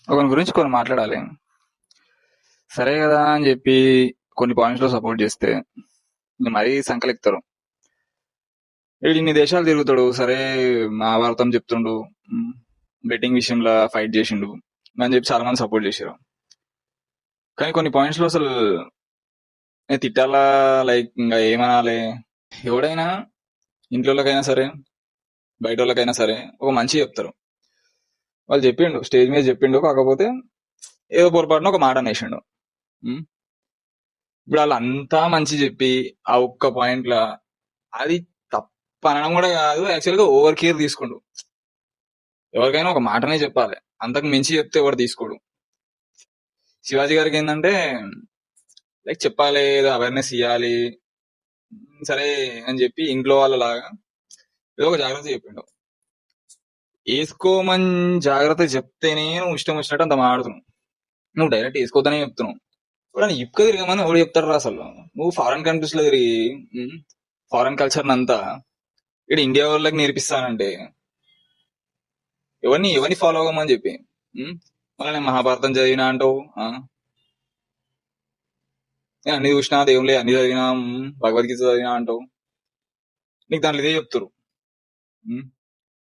ఒకరి గురించి కొన్ని మాట్లాడాలి. సరే కదా అని చెప్పి కొన్ని పాయింట్స్ లో సపోర్ట్ చేస్తే ఇంక మరీ సంకలెక్తారు. వీడు ఇన్ని దేశాలు తిరుగుతాడు, సరే మహాభారతం చెప్తుండు, బెట్టింగ్ విషయంలో ఫైట్ చేసిండు అని చెప్పి చాలా మంది సపోర్ట్ చేశారు. కానీ కొన్ని పాయింట్స్ లో అసలు నేను తిట్టాలా, లైక్ ఇంకా ఏమనాలి. ఎవడైనా ఇంట్లోకైనా సరే బయట వాళ్ళకైనా సరే ఒక మంచి చెప్తారు. వాళ్ళు చెప్పిండు, స్టేజ్ మీద చెప్పిండు, కాకపోతే ఏదో పొరపాటున ఒక మాట అనేసిండు. ఉమ్, ఇప్పుడు వాళ్ళు అంతా మంచి చెప్పి ఆ ఒక్క పాయింట్ లా అది తప్పు అనడం కూడా కాదు, యాక్చువల్ గా ఓవర్ కేర్ తీసుకుండు. ఎవరికైనా ఒక మాటనే చెప్పాలి, అంతకు మించి చెప్తే ఎవరు తీసుకోడు. శివాజీ గారికి ఏంటంటే లైక్ చెప్పాలి, ఏదో అవేర్నెస్ ఇవ్వాలి, సరే అని చెప్పి ఇంట్లో వాళ్ళలాగా ఏదో ఒక జాగ్రత్త చెప్పిండు. వేసుకోమని జాగ్రత్త చెప్తేనే నువ్వు ఇష్టం వచ్చినట్టు అంత మాడుతున్నావు. నువ్వు డైరెక్ట్ వేసుకోవద్దనే చెప్తున్నావు. ఇప్పుడు ఇప్పుక తిరిగమని ఎవడు చెప్తాడు రా అసలు? నువ్వు ఫారెన్ కంట్రీస్ లో తిరిగి ఫారెన్ కల్చర్ అంతా ఇక్కడ ఇండియా వాళ్ళకి నేర్పిస్తానంటే ఎవరిని ఫాలో అవ్వమని చెప్పి. మళ్ళీ నేను మహాభారతం చదివినా అంటావు, నేను అన్ని చూసినా, దేవుళ్ళే అన్ని చదివినా, భగవద్గీత చదివినా అంటావు. నీకు దాంట్లో ఇదే చెప్తారు.